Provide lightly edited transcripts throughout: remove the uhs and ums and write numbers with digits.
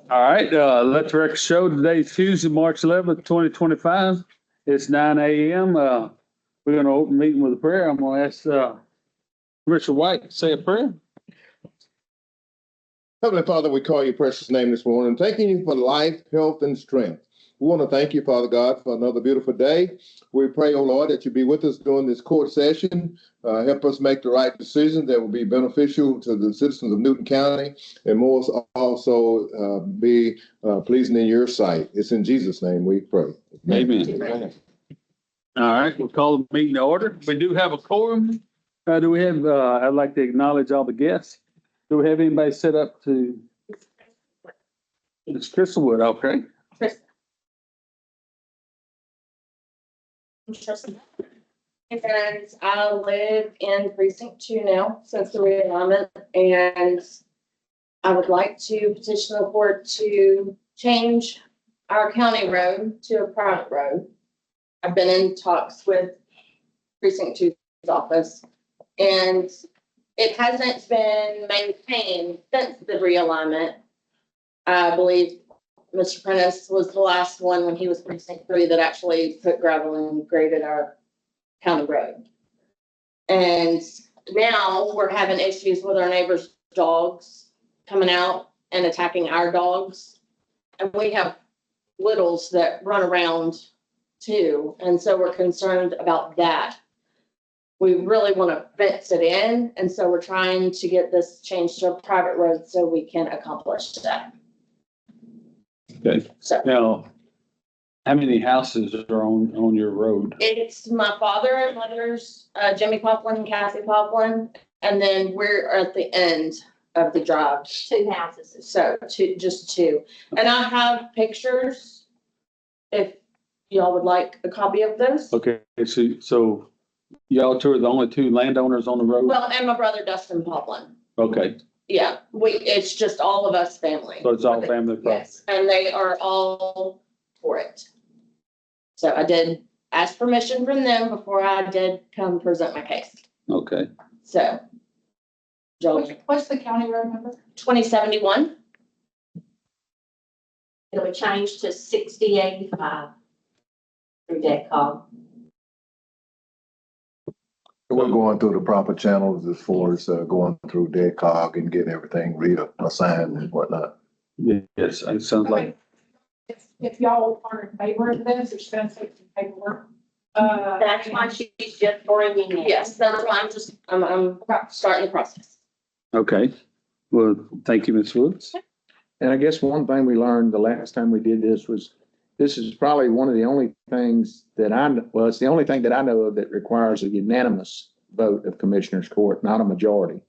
All right, let the record show today's Tuesday, March 11th, 2025. It's 9 a.m. We're going to open the meeting with a prayer. I'm going to ask Richard White to say a prayer. Heavenly Father, we call your precious name this morning, thanking you for life, health, and strength. We want to thank you, Father God, for another beautiful day. We pray, oh Lord, that you be with us during this court session. Help us make the right decisions that will be beneficial to the citizens of Newton County and more also be pleasing in your sight. It's in Jesus' name we pray. Amen. All right, we'll call the meeting to order. We do have a quorum. Do we have, I'd like to acknowledge all the guests. Do we have anybody set up to? It's Crystal Wood, okay. And I live in precinct 2 now since the realignment, and I would like to petition the court to change our county road to a private road. I've been in talks with precinct 2's office, and it hasn't been maintained since the realignment. I believe Mr. Prentice was the last one when he was precinct 3 that actually put gravel and graded our county road. And now we're having issues with our neighbors' dogs coming out and attacking our dogs. And we have littles that run around too. And so we're concerned about that. We really want to fence it in. And so we're trying to get this changed to a private road so we can accomplish that. Okay. So Now, how many houses are on your road? it's my father and mother's, Jimmy Poplin and Cassie Poplin. And then we're at the end of the drive. 2 houses. So just two. And I have pictures if y'all would like a copy of those. Okay, so y'all two are the only 2 landowners on the road? Well, and my brother Dustin Poplin. Okay, Yeah, it's just all of us family. so it's all family property. Yes, and they are all for it. So I did ask permission from them before I did come present my case. Okay, So. Joel, What's the county road number? 2071. It'll be changed to 6085 through DECCOG. We're going through the proper channels as far as going through DECCOG and getting everything reassigned and whatnot. yes, it sounds like, If y'all are in favor of this, it's gonna take some paperwork. That's why she's just bringing it. Yes, that's why I'm starting the process. okay. Well, thank you, Ms. Woods. And I guess one thing we learned the last time we did this was, this is probably one of the only things that it's the only thing that I know of that requires a unanimous vote of Commissioners Court, not a majority.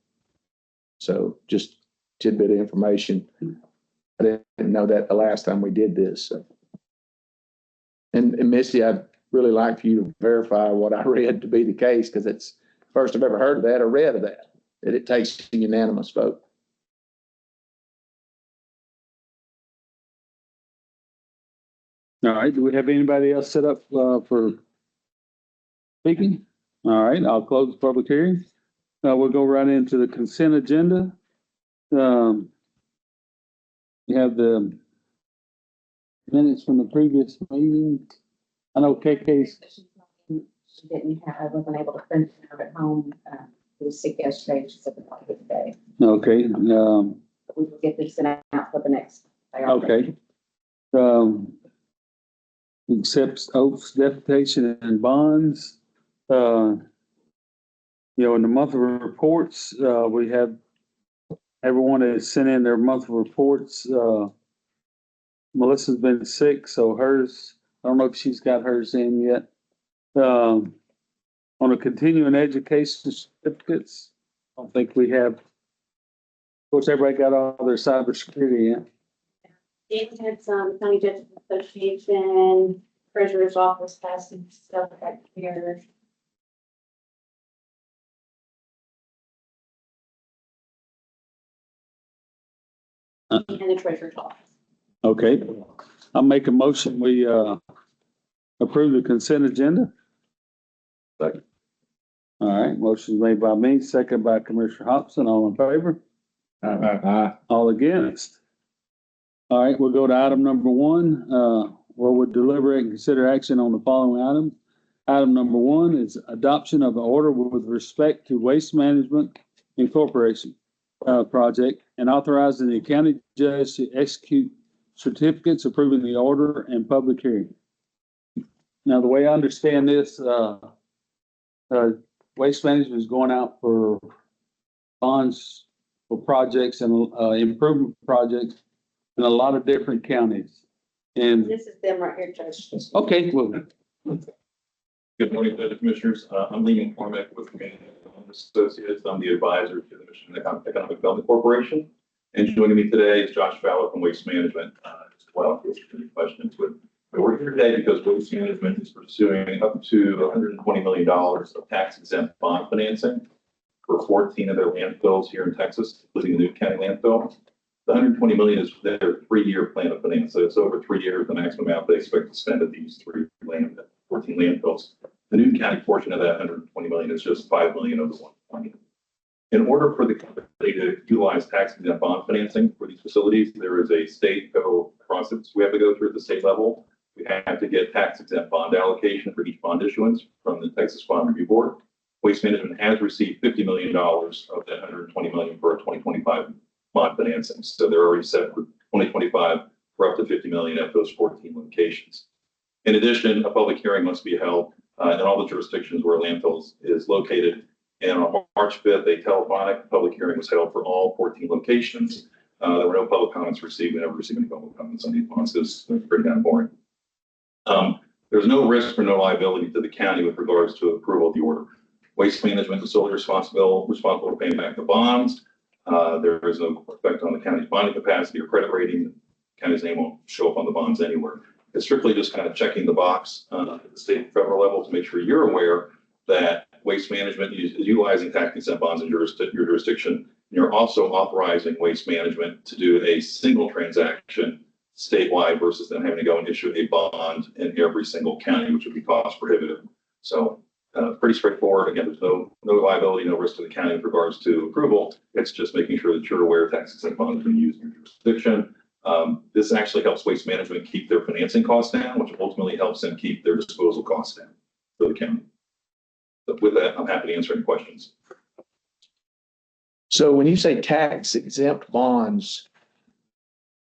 So just tidbit of information. I didn't know that the last time we did this. So. And Misty, I'd really like for you to verify what I read to be the case, because it's first I've ever heard of that or read of that it takes a unanimous vote. All right, do we have anybody else set up for speaking? All right, I'll close the public hearing. We'll go right into the consent agenda. We have the minutes from the previous meeting. I know KK's. She didn't have, I wasn't able to finish her at home. She was sick yesterday. She's at the doctor today. Okay, But we will get this sent out for the next. okay. Accepts oaths, deputation, and bonds. In the monthly reports, we have everyone has sent in their monthly reports. Melissa's been sick, so hers, I don't know if she's got hers in yet. On a continuing education certificates, I don't think we have. Of course, everybody got all their cybersecurity in. David had some County Judges Association, Treasurer's Office passing stuff back here. And the Treasurer's Office. Okay, I'll make a motion. We approve the consent agenda. Second. All right, motion made by me, second by Commissioner Hobson. All in favor? All against? All right, we'll go to item number one, where we'll deliberate and consider action on the following items. Item number one is adoption of an order with respect to Waste Management Incorporation project and authorizing the county judge to execute certificates approving the order and public hearing. Now, the way I understand this, Waste Management is going out for bonds for projects and improvement projects in a lot of different counties. And, This is them right here, Judge. okay, well, Good morning, Judge Commissioners. I'm Lee McCormick with Community Development Associates. I'm the advisor to the Michigan Economic Development Corporation. And joining me today is Josh Fowler from Waste Management as well. If you have any questions, but we're here today because Waste Management is pursuing up to $120 million of tax exempt bond financing for 14 of their landfills here in Texas, including the Newton County landfill. The 120 million is their 3-year plan of finance. So it's over 3 years, the maximum amount they expect to spend at these 14 landfills. The Newton County portion of that 120 million is just 5 million of the 120. In order for the company to utilize tax exempt bond financing for these facilities, there is a state federal process we have to go through at the state level. We have to get tax exempt bond allocation for each bond issuance from the Texas Bond Review Board. Waste Management has received $50 million of that 120 million for a 2025 bond financing. So they're already set for 2025 for up to 50 million at those 14 locations. In addition, a public hearing must be held in all the jurisdictions where landfills is located. And on March 5th, a telephonic public hearing was held for all 14 locations. There were no public comments received. We never received any public comments on these bonds. It's pretty damn boring. There's no risk or no liability to the county with regards to approval of the order. Waste Management is solely responsible for paying back the bonds. There is no effect on the county's bonding capacity or credit rating. The county's name won't show up on the bonds anywhere. It's strictly just kind of checking the box at the state and federal level to make sure you're aware that Waste Management is utilizing tax exempt bonds in your jurisdiction. You're also authorizing Waste Management to do a single transaction statewide versus them having to go and issue a bond in every single county, which would be cost prohibitive. So pretty straightforward. Again, there's no liability, no risk to the county with regards to approval. It's just making sure that you're aware tax exempt bonds are being used in your jurisdiction. This actually helps Waste Management keep their financing costs down, which ultimately helps them keep their disposal costs down for the county. So with that, I'm happy to answer any questions. So when you say tax exempt bonds,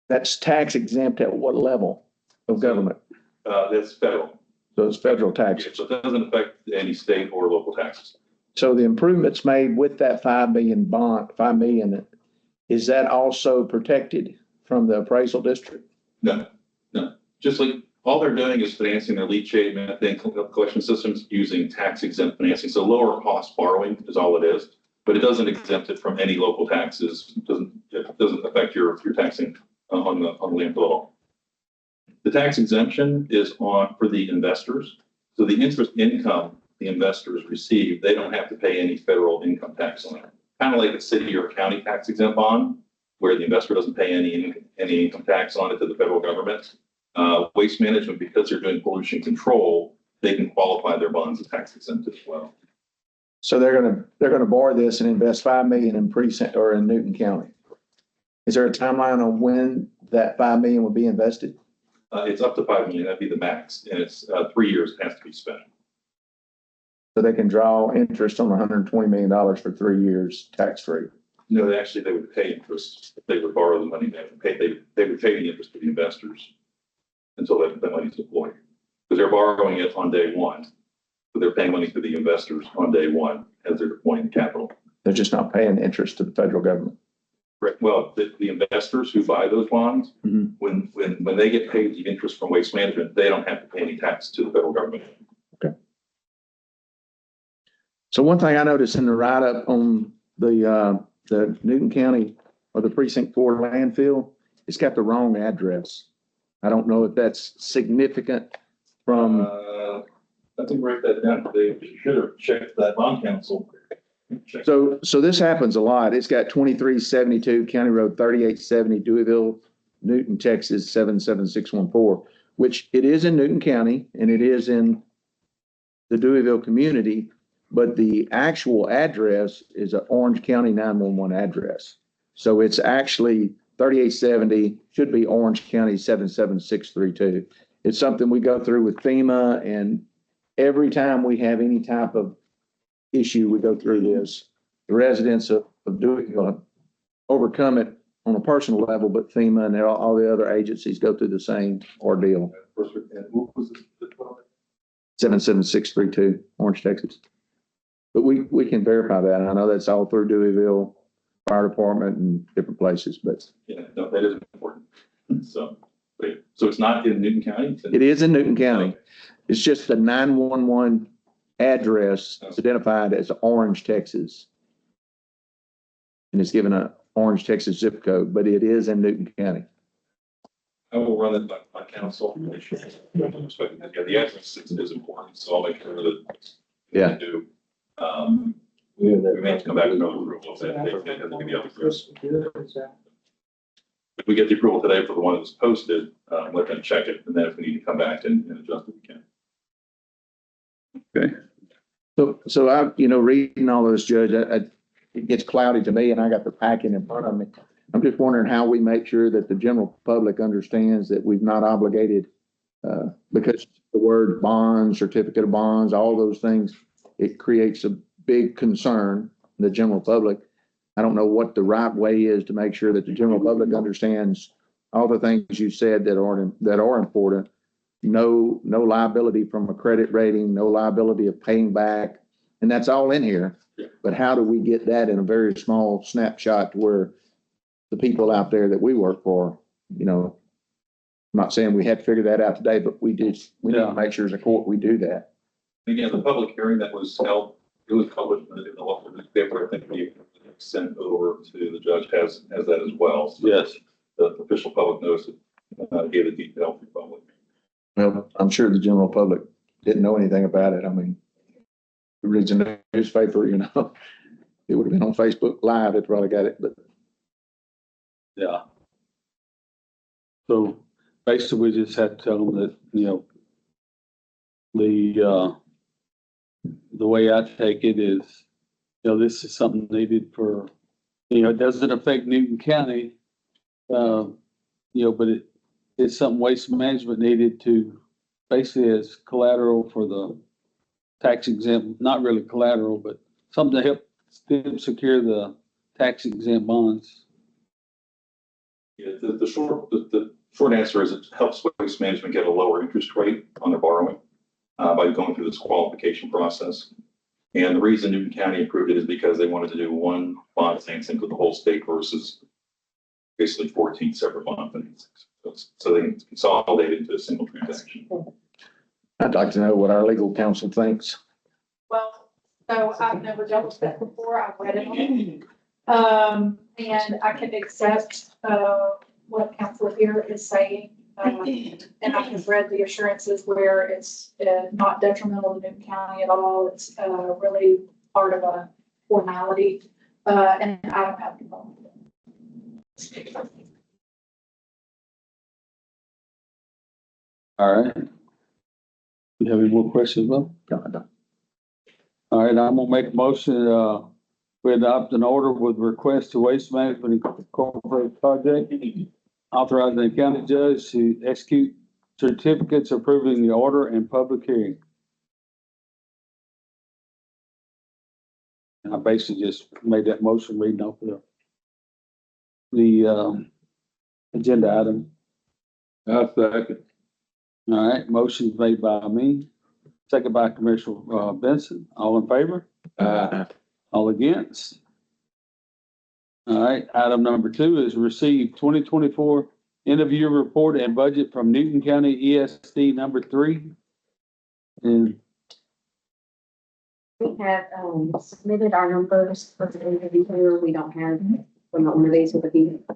that's tax exempt at what level of government? That's federal. So it's federal tax. So it doesn't affect any state or local taxes. So the improvements made with that 5 million bond, 5 million, is that also protected from the appraisal district? No. Just like all they're doing is financing their leachate methane collection systems using tax exempt financing. So lower cost borrowing is all it is, but it doesn't exempt it from any local taxes. It doesn't affect your taxing on the landfill at all. The tax exemption is for the investors. So the interest income the investors receive, they don't have to pay any federal income tax on it. Kind of like a city or county tax exempt bond, where the investor doesn't pay any income tax on it to the federal government. Waste Management, because they're doing pollution control, they can qualify their bonds as tax exempt as well. So they're gonna borrow this and invest 5 million in precinct or in Newton County. Is there a timeline on when that 5 million will be invested? It's up to 5 million. That'd be the max, and it's 3 years it has to be spent. So they can draw interest on $120 million for 3 years, tax-free. No, they would pay interest if they would borrow the money. They would pay the interest to the investors until that money's deployed, because they're borrowing it on day one. So they're paying money to the investors on day one as they're deploying the capital. They're just not paying interest to the federal government. Correct. Well, the investors who buy those bonds, Mhm. when they get paid the interest from Waste Management, they don't have to pay any tax to the federal government. So one thing I noticed in the write-up on the Newton County or the Precinct 4 landfill, it's got the wrong address. I don't know if that's significant from, I think write that down. They should have checked that bond council. so this happens a lot. It's got 2372 County Road 3870, Deweyville, Newton, Texas 77614, which it is in Newton County and it is in the Deweyville community, but the actual address is an Orange County 911 address. So it's actually 3870, should be Orange County 77632. It's something we go through with FEMA, and every time we have any type of issue, we go through this. The residents of doing, overcome it on a personal level, but FEMA and all the other agencies go through the same ordeal. And what was this? 77632, Orange, Texas. But we can verify that. And I know that's all through Deweyville Fire Department and different places, but Yeah, no, that is important. So, so it's not in Newton County? It's in- it is in Newton County. It's just the 911 address identified as Orange, Texas. And it's given a Orange, Texas zip code, but it is in Newton County. I will run it by council. Make sure. Yeah, the address is important, so I'll make sure that. Yeah. they do. We may have to come back with another approval if they have to give the other first. If we get the approval today for the one that was posted, let them check it, and then if we need to come back and adjust it, we can. So I, reading all this, Judge, it gets cloudy to me, and I got the packet in front of me. I'm just wondering how we make sure that the general public understands that we've not obligated, because the word bond, certificate of bonds, all those things, it creates a big concern in the general public. I don't know what the right way is to make sure that the general public understands all the things you said that are important. No liability from a credit rating, no liability of paying back, and that's all in here. But how do we get that in a very small snapshot to where the people out there that we work for, I'm not saying we had to figure that out today, but we need to make sure as a court we do that. Again, the public hearing that was held, it was published in the local newspaper. I think we sent over to the judge has that as well. So Yes. The official public notice gave the detail to the public. Well, I'm sure the general public didn't know anything about it. I mean, it reads in the newspaper, it would have been on Facebook Live. It probably got it, but Yeah. So basically, we just have to tell them that, the way I take it is, this is something needed for, it doesn't affect Newton County. But it's something Waste Management needed to basically as collateral for the tax exempt, not really collateral, but something to help them secure the tax exempt bonds. Yeah, the short answer is it helps Waste Management get a lower interest rate on their borrowing by going through this qualification process. And the reason Newton County approved it is because they wanted to do one bond financing for the whole state versus basically 14 separate bond financings. So they consolidated into a single transaction. I'd like to know what our legal counsel thinks. Well, so I've never dealt with that before. I've read it on. And I can accept, what council here is saying. And I have read the assurances where it's not detrimental to Newton County at all. It's really part of a formality. And I don't have any problem with it. All right. You have any more questions, Bob? God, All right, I'm gonna make a motion, we adopt an order with request to Waste Management Incorporated project, authorizing the county judge to execute certificates approving the order and public hearing. And I basically just made that motion reading off the agenda item. I second. All right, motion made by me, second by Commissioner Benson. All in favor? All against? All right, item number 2 is receive 2024 end of year report and budget from Newton County ESD number 3. And We have submitted our numbers for the end of the year. We don't have, we're not one of these with a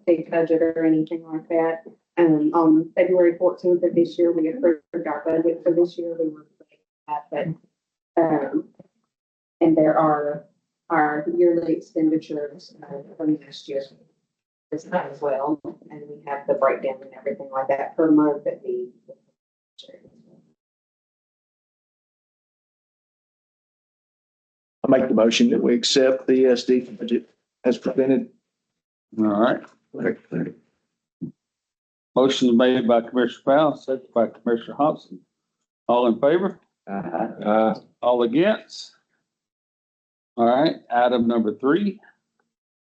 big budget or anything like that. On February 14th of this year, we approved our budget for this year. We were at that, and there are our yearly expenditures from last year as well, and we have the breakdown and everything like that per month that we. I make the motion that we accept the ESD budget as presented. All right. Motion is made by Commissioner Powell, second by Commissioner Hobson. All in favor? All against? All right, item number 3.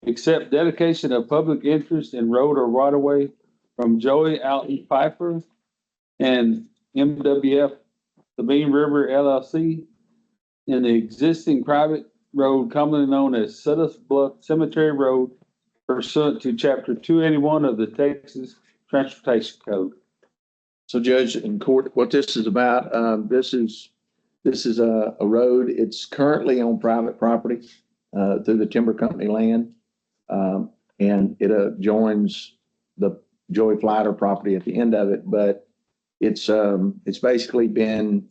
Accept dedication of public interest in road or right of way from Joey Alton Piper and MWF Sabine River LLC in the existing private road commonly known as Suttus Bluff Cemetery Road pursuant to chapter 281 of the Texas Transportation Code. So Judge in court, what this is about, this is a road. It's currently on private property, through the timber company land. And it, joins the Joey Flighter property at the end of it, but it's basically been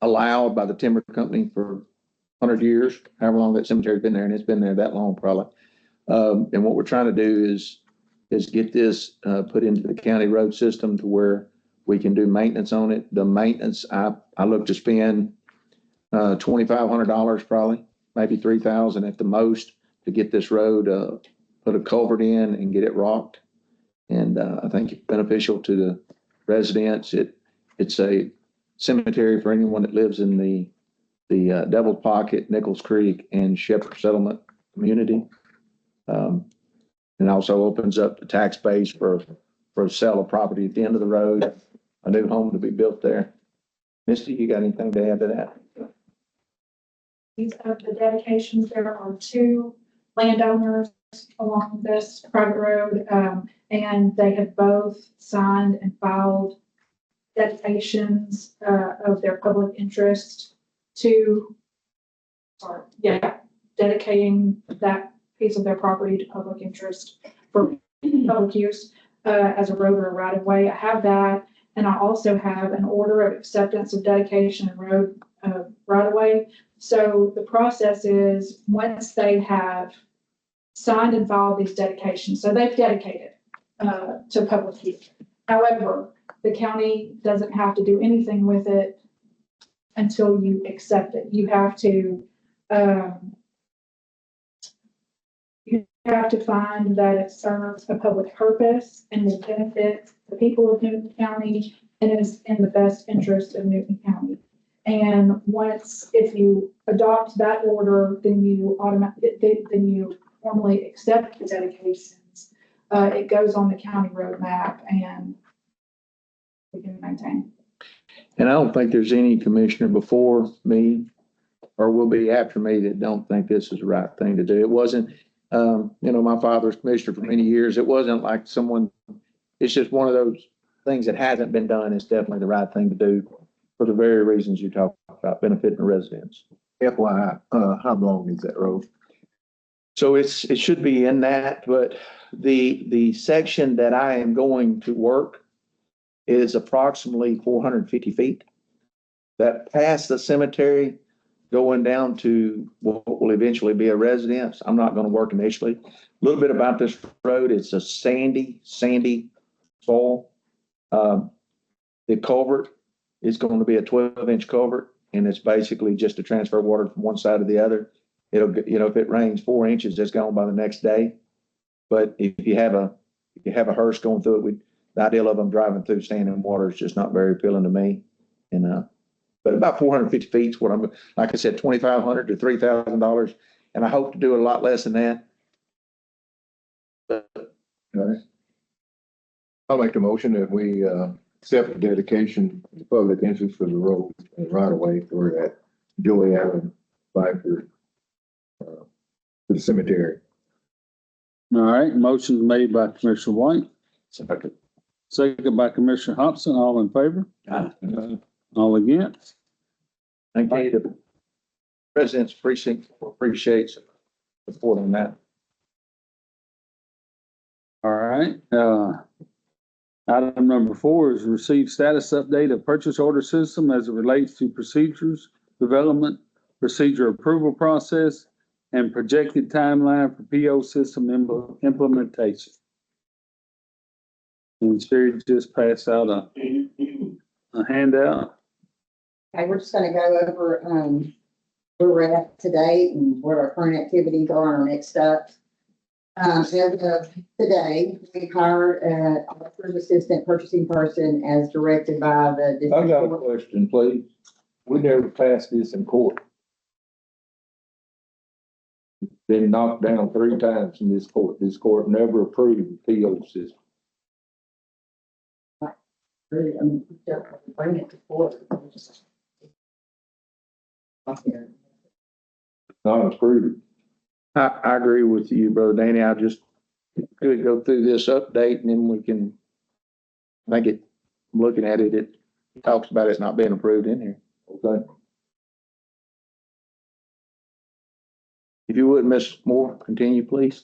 allowed by the timber company for 100 years, however long that cemetery's been there, and it's been there that long probably. And what we're trying to do is get this, put into the county road system to where we can do maintenance on it. The maintenance, I look to spend, $2,500 probably, maybe $3,000 at the most to get this road, put a culvert in and get it rocked. And, I think it's beneficial to the residents. It's a cemetery for anyone that lives in the Devil's Pocket, Nichols Creek, and Shepherd Settlement community. And also opens up the tax base for a sale of property at the end of the road, a new home to be built there. Misty, you got anything to add to that? These are the dedications. There are 2 landowners along this private road, and they have both signed and filed dedications of their public interest dedicating that piece of their property to public interest for public use as a road or a right of way. I have that, and I also have an order of acceptance of dedication and road right of way. So the process is once they have signed and filed these dedications, so they've dedicated to public use. However, the county doesn't have to do anything with it until you accept it. You have to find that it serves a public purpose and will benefit the people of Newton County and is in the best interest of Newton County. And if you adopt that order, then you formally accept the dedications. It goes on the county road map and we can maintain. And I don't think there's any commissioner before me or will be after me that don't think this is the right thing to do. It wasn't, my father was commissioner for many years. It wasn't like it's just one of those things that hasn't been done. It's definitely the right thing to do for the very reasons you talk about, benefiting the residents. FYI, how long is that road? So it should be in that, but the section that I am going to work is approximately 450 feet. That past the cemetery going down to what will eventually be a residence. I'm not going to work initially. A little bit about this road. It's a sandy soil. The culvert is going to be a 12-inch culvert, and it's basically just to transfer water from one side to the other. It'll, if it rains 4 inches, it's gone by the next day. But if you have a hearse going through it, the idea of them driving through standing water is just not very appealing to me. And but about 450 feet is what I'm, like I said, $2,500 to $3,000, and I hope to do it a lot less than that. I'll make the motion that we accept the dedication of the public interest for the road and right of way for that Joey Allen Piper to the cemetery. All right, motion made by Commissioner White, Second. second by Commissioner Hobson. All in favor? All against? Thank you. The President's Precinct appreciates support on that. All right, item number 4 is receive status update of purchase order system as it relates to procedures, development, procedure approval process, and projected timeline for PO system implementation. And Sherry just passed out a handout. Okay, we're just gonna go over, where we're at today and what our current activities are and our next steps. As of today, we hired an auditor's assistant purchasing person as directed by the I district got a court. question, please. We never passed this in court. Been knocked down 3 times in this court. This court never approved the PO system. Bring it to court. Not approved. I agree with you, Brother Danny. I just could go through this update and then we can, I think it, looking at it, it talks about it not being approved in here. Okay. If you would, Ms. Moore, continue, please.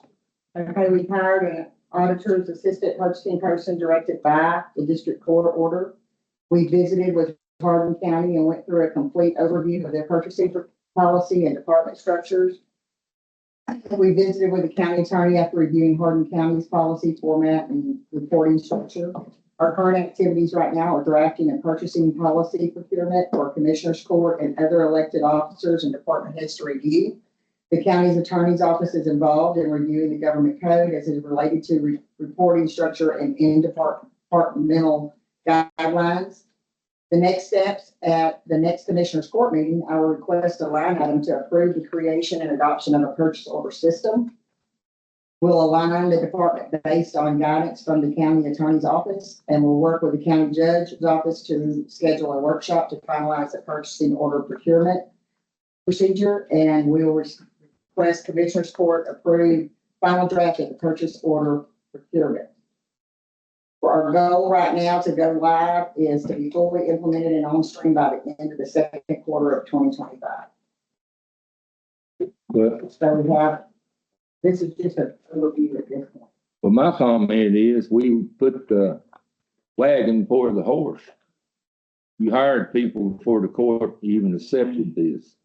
Okay, we hired an auditor's assistant purchasing person directed by the district court order. We visited with Hardin County and went through a complete overview of their purchasing policy and department structures. We visited with the county attorney after reviewing Hardin County's policy format and reporting structure. Our current activities right now are drafting a purchasing policy procurement for commissioners court and other elected officers and department heads to review. The county's attorney's office is involved in reviewing the government code as it is related to reporting structure and departmental guidelines. The next steps at the next commissioners court meeting, I will request a line item to approve the creation and adoption of a purchase order system. We'll align the department based on guidance from the county attorney's office, and we'll work with the county judge's office to schedule a workshop to finalize the purchasing order procurement procedure, and we'll request commissioners court approve final draft of the purchase order procurement. Our goal right now to go live is to be fully implemented and on stream by the end of the second quarter of 2025. But, So we have, this is just an overview at this point. well, my comment is we put the wagon before the horse. You hired people before the court even accepted this.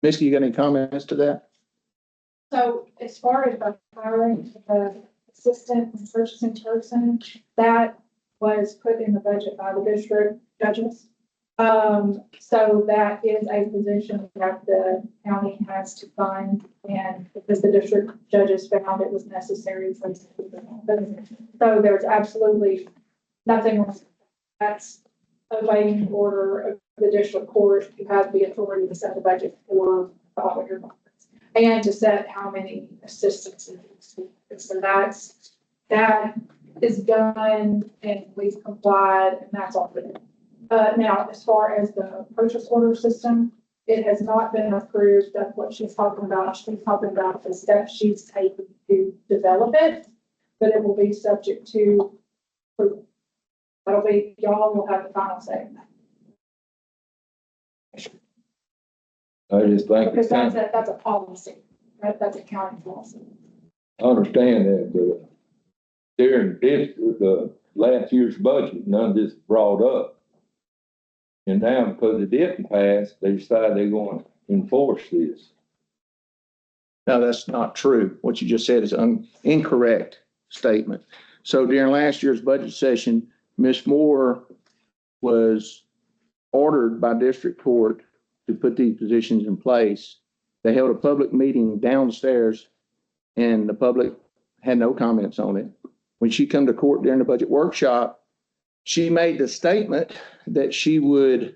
Misty, you got any comments to that? So as far as the hiring of the assistant and purchasing person, that was put in the budget by the district judges. So that is a position that the county has to fund, and because the district judges found it was necessary for us to do that. So there's absolutely nothing wrong. That's awaiting order of the district court, who has the authority to set the budget for the auditor and to set how many assistants. So that is done and we've complied, and that's all good. Now, as far as the purchase order system, it has not been approved. That's what she's talking about. She's talking about the steps she's taken to develop it, but it will be subject to approval. That'll be, y'all will have the final say in that. I just think. Because that's a policy, right? That's a county policy. I understand that, but during the last year's budget, none of this brought up. And now because it didn't pass, they decided they're going to enforce this. No, that's not true. What you just said is an incorrect statement. So during last year's budget session, Ms. Moore was ordered by district court to put these positions in place. They held a public meeting downstairs and the public had no comments on it. When she come to court during the budget workshop, she made the statement that she would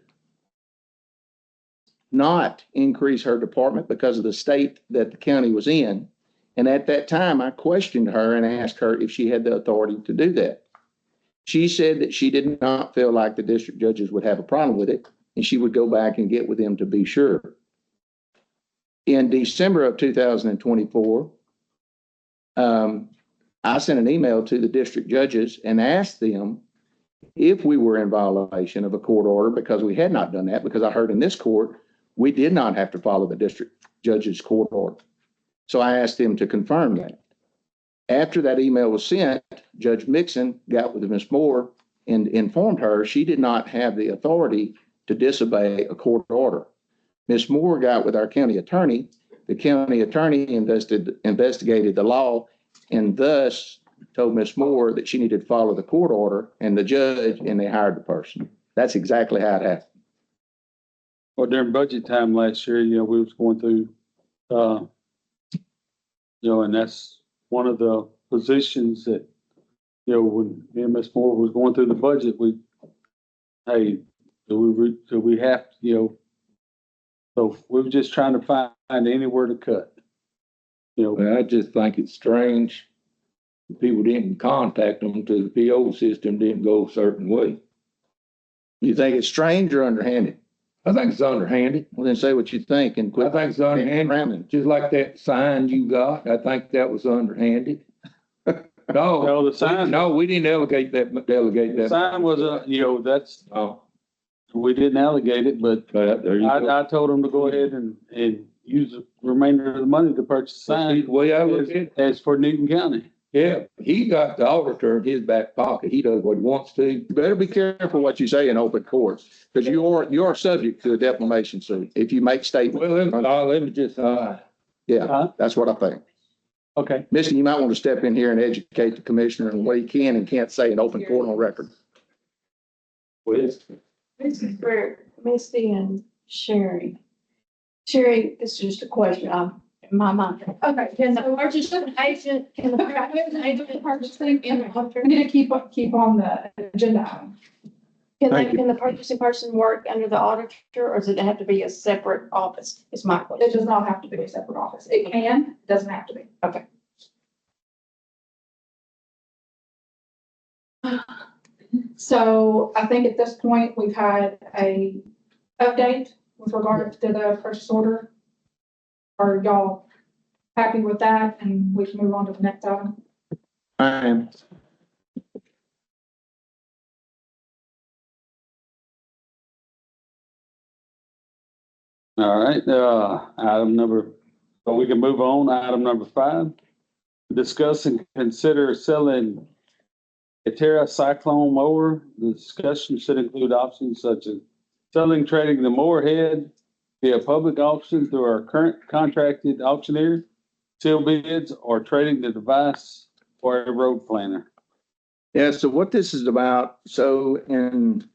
not increase her department because of the state that the county was in. And at that time, I questioned her and asked her if she had the authority to do that. She said that she did not feel like the district judges would have a problem with it, and she would go back and get with them to be sure. In December of 2024, I sent an email to the district judges and asked them if we were in violation of a court order, because we had not done that, because I heard in this court, we did not have to follow the district judge's court order. So I asked them to confirm that. After that email was sent, Judge Mixon got with Ms. Moore and informed her she did not have the authority to disobey a court order. Ms. Moore got with our county attorney. The county attorney investigated the law and thus told Ms. Moore that she needed to follow the court order and the judge, and they hired the person. That's exactly how it happened. Well, during budget time last year, we was going through, and that's one of the positions that, when EMS Moore was going through the budget, hey, do we have, so we were just trying to find anywhere to cut. Well, I just think it's strange. People didn't contact them to the PO system didn't go a certain way. You think it's strange or underhanded? I think it's underhanded. Well, then say what you think and I quit. think it's underhanded. Ramming. Just like that sign you got, I think that was underhanded. No, Well, the sign, no, we didn't delegate that. the sign was, that's, Oh, we didn't allegate it, but but there you go. I told them to go ahead and use the remainder of the money to purchase the See, sign the way I look at it, as for Newton County. yeah, he got the auditor in his back pocket. He does what he wants to. You better be careful what you say in open court, because you're subject to a defamation suit if you make statements. Well, let me just, Yeah, that's what I think. Okay. Misty, you might want to step in here and educate the commissioner on what he can and can't say in open court on record. well, This is for Misty and Sherry. Sherry, this is just a question, in my mind. Okay, can the Purchasing agent, can the purchasing agent purchasing, in the I'm auditor, gonna keep on the agenda item. Thank you. can the purchasing person work under the auditor, or does it have to be a separate office, is my It question. does not have to be a separate office. It can, doesn't have to be. Okay. So I think at this point, we've had a update with regard to the purchase order. Are y'all happy with that? And we can move on to the next item. I am. All right, so we can move on. Item number 5. Discuss and consider selling a Terra Cyclone mower. The discussion should include options such as selling, trading the mower head via public auction through our current contracted auctioneer, seal bids, or trading the device for a road planner. Yeah, so what this is about, so in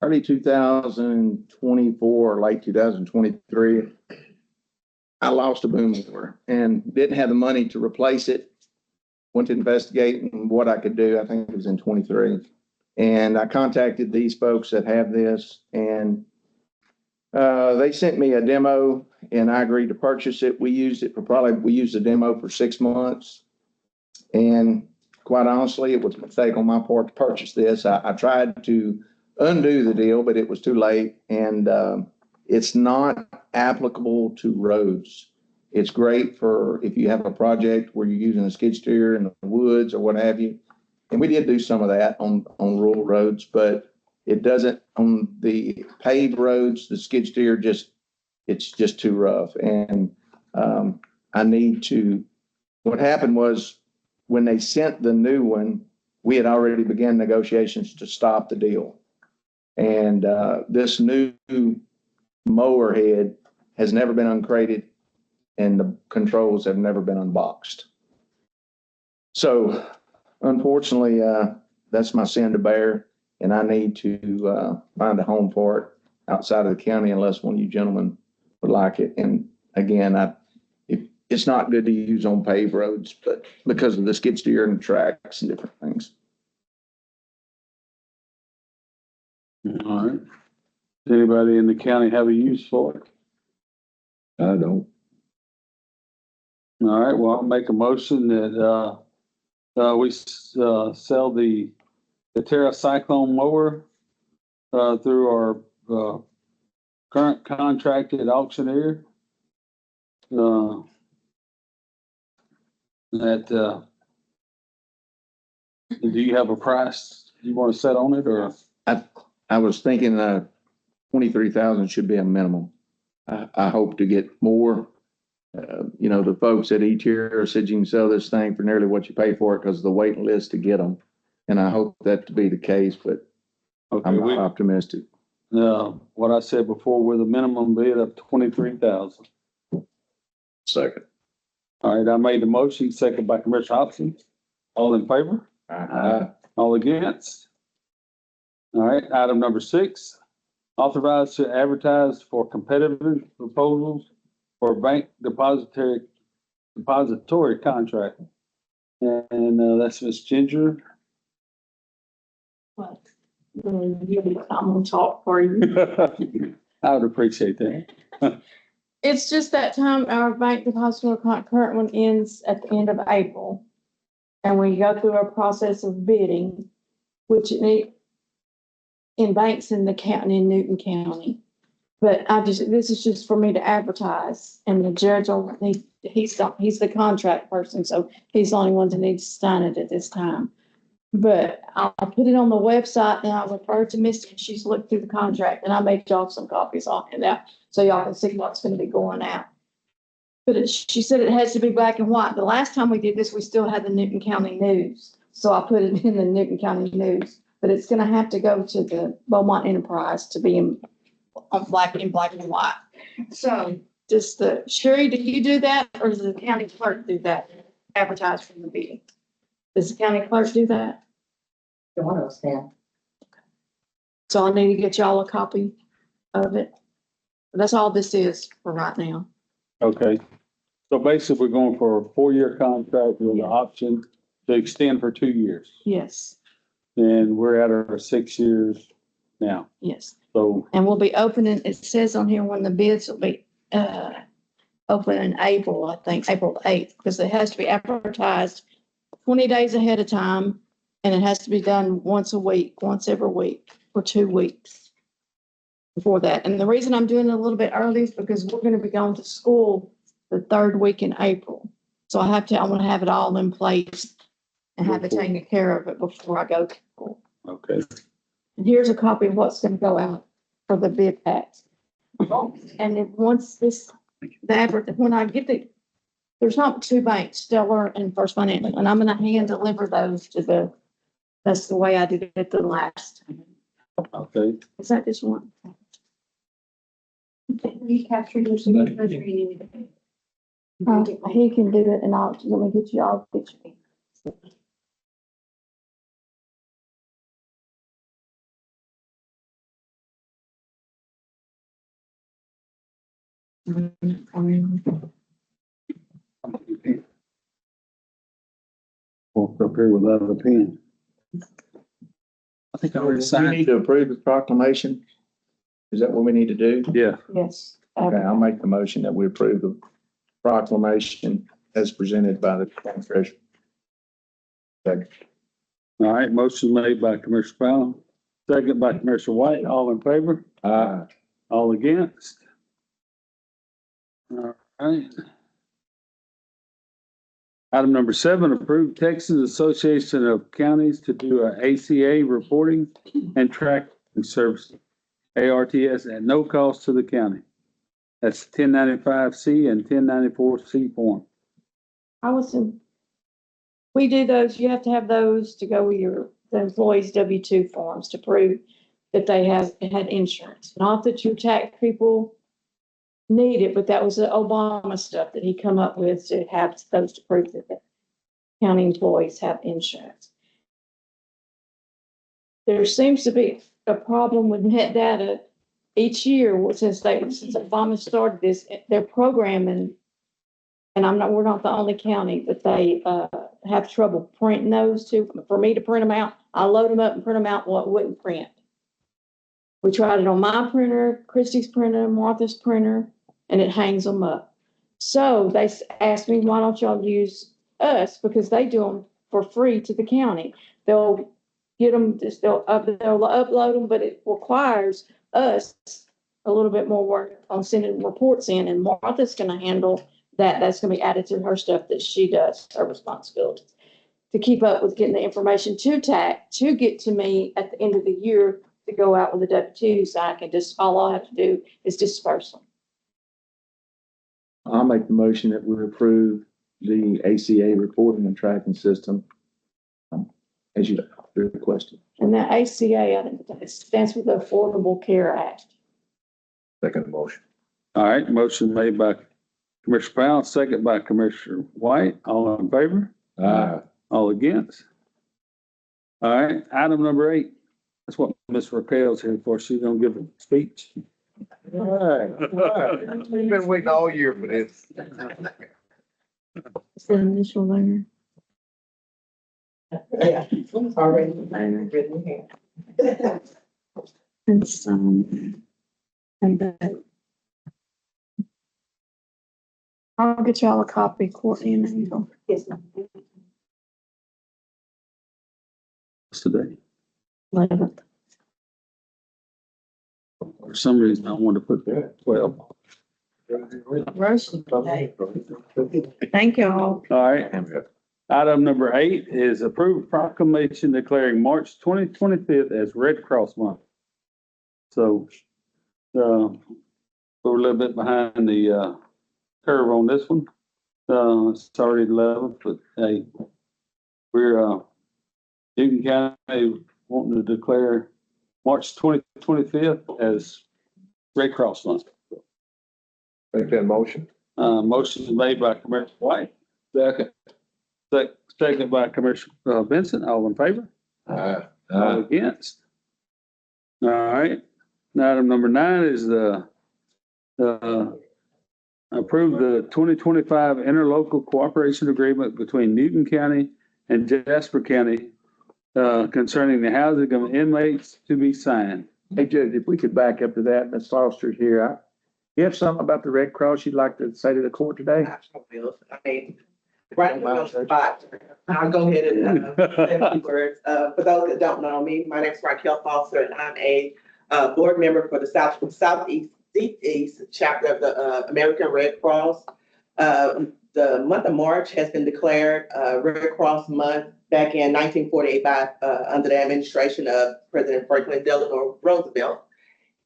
early 2024, late 2023, I lost a boom mower and didn't have the money to replace it. Went to investigate what I could do. I think it was in 23. And I contacted these folks that have this, and they sent me a demo and I agreed to purchase it. We used the demo for 6 months. And quite honestly, it was a mistake on my part to purchase this. I tried to undo the deal, but it was too late. And it's not applicable to roads. It's great for if you have a project where you're using a skid steer in the woods or what have you. And we did do some of that on rural roads, but it doesn't on the paved roads, the skid steer it's just too rough. And what happened was when they sent the new one, we had already begun negotiations to stop the deal. And this new mower head has never been uncrated and the controls have never been unboxed. So unfortunately, that's my sin to bear, and I need to find a home for it outside of the county unless one of you gentlemen would like it. And again, it's not good to use on paved roads, but because of the skid steer and tracks and different things. All right. Does anybody in the county have a use for it? I don't. All right, well, I'll make a motion that, we sell the Terra Cyclone mower, through our, current contracted auctioneer. Do you have a price you want to set on it, or? I was thinking 23,000 should be a minimum. I hope to get more. The folks at E-Tier said you can sell this thing for nearly what you pay for it because of the waiting list to get them. And I hope that to be the case, but Okay, I'm not optimistic. what I said before with a minimum bid of 23,000. Second. All right, I made the motion, second by Commissioner Hobson. All in favor? Aye. All against? All right, item number 6, Authorized to advertise for competitive proposals for bank depository contract. And, that's Ms. Ginger. But, I'm gonna talk for you. I would appreciate that. It's just that time our bank depository current one ends at the end of April. And we go through a process of bidding, which in banks in the county, in Newton County. But this is just for me to advertise, and the judge he's the contract person, so he's the only one that needs to sign it at this time. But I'll put it on the website and I'll refer to Misty, and she's looked through the contract, and I made y'all some copies on it now, so y'all can see what's gonna be going out. But she said it has to be black and white. The last time we did this, we still had the Newton County News, so I put it in the Newton County News. But it's gonna have to go to the Beaumont Enterprise to be in black and white. So just Sherry, do you do that, or does the county clerk do that? Advertise from the bidding? Does the county clerk do that? One of us can. So I need to get y'all a copy of it. That's all this is for right now. Okay. So basically, we're going for a 4-year contract with the option to extend for 2 years. Yes, And we're at our 6 years now. yes. So, And we'll be opening, it says on here when the bids will be, open in April, I think, April 8th, because it has to be advertised 20 days ahead of time. And it has to be done once every week for 2 weeks before that. And the reason I'm doing it a little bit early is because we're going to be going to school the 3rd week in April. So I want to have it all in place and have it taken care of it before I go to school. okay. And here's a copy of what's going to go out for the bid packs. And then once when I get there's not 2 banks, Stellar and First Financial, and I'm going to hand deliver those that's the way I did it the last time. Okay. Is that just one? You captured your signature, you need to. He can do it, and let me get you all the picture. Walked up here without a pen. I think I already We signed. need to approve the proclamation. Is that what we need to do? Yeah. Yes. Okay, I'll make the motion that we approve the proclamation as presented by the county treasurer. Second. All right, motion made by Commissioner Fallon, second by Commissioner White. All in favor? All against? All right. Item number 7, approve Texas Association of Counties to do a ACA reporting and tracking service, ARTS, at no cost to the county. That's 1095C and 1094C form. We do those, you have to have those to go with the employees' W-2 forms to prove that they had insurance. Not that your tax people need it, but that was the Obama stuff that he come up with to have those to prove that the county employees have insurance. There seems to be a problem with net data each year since Obama started this. They're programming, and we're not the only county, but they have trouble printing those too. For me to print them out, I load them up and print them out. Well, it wouldn't print. We tried it on my printer, Christie's printer, Martha's printer, and it hangs them up. So they asked me, why don't y'all use us? Because they do them for free to the county. They'll get them, they'll upload them, but it requires us a little bit more work on sending reports in, and Martha's going to handle that. That's going to be added to her stuff that she does, her responsibility to keep up with getting the information to TAC to get to me at the end of the year to go out with the W-2, so I can all I have to do is disperse them. I'll make the motion that we approve the ACA reporting and tracking system as you requested. And that ACA, I think it stands for the Affordable Care Act. Second motion. All right, motion made by Commissioner Powell, second by Commissioner White. All in favor? Aye. All against? All right, item number 8. That's what Miss Raquel's here for, she's gonna give a speech. All right. We've been waiting all year for this. Is the initial there? Yeah, already written here. And some. And that. I'll get y'all a copy, Courtney and Angel. Yes, ma'am. What's today? 11th. For some reason, I wanted to put that 12. Thank y'all. All right. Item number 8 is approved proclamation declaring March 2025 as Red Cross Month. So, we're a little bit behind the, curve on this one. It's already 11, but hey, we're, Newton County wanting to declare March 2025 as Red Cross Month. Make that motion. Motion is made by Commissioner White. Second. Second by Commissioner Benson. All in favor? All against? All right. Now, item number 9 is approve the 2025 interlocal cooperation agreement between Newton County and Jasper County concerning the housing of inmates to be signed. Hey, Judge, if we could back up to that, Ms. Foster's here. You have something about the Red Cross you'd like to say to the court today? I mean, right in the spot. I'll go ahead and say a few words. For those that don't know me, my name is Raquel Foster, and I'm a board member for the Southeast chapter of the American Red Cross. The month of March has been declared Red Cross Month back in 1948 by under the administration of President Franklin Delano Roosevelt.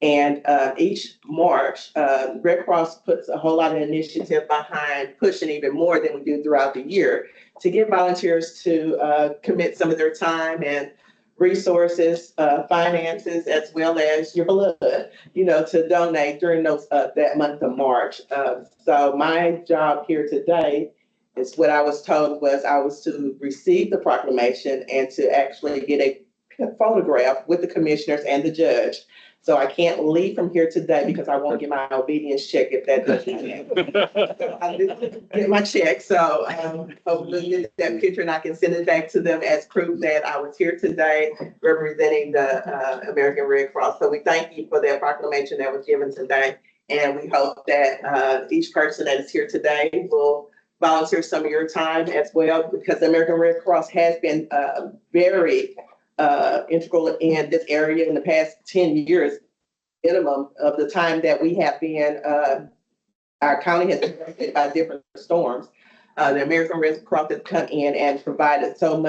And each March, Red Cross puts a whole lot of initiative behind pushing even more than we do throughout the year to get volunteers to commit some of their time and resources, finances, as well as your blood, to donate during those that month of March. So my job here today is what I was told was I was to receive the proclamation and to actually get a photograph with the commissioners and the judge. So I can't leave from here today because I won't get my obedience check if that doesn't happen. So I didn't get my check, so hopefully get that picture and I can send it back to them as proof that I was here today representing the American Red Cross. So we thank you for that proclamation that was given today. And we hope that each person that is here today will volunteer some of your time as well, because the American Red Cross has been very integral in this area in the past 10 years, minimum of the time that we have been, our county has been affected by different storms. The American Red Cross has come in and provided so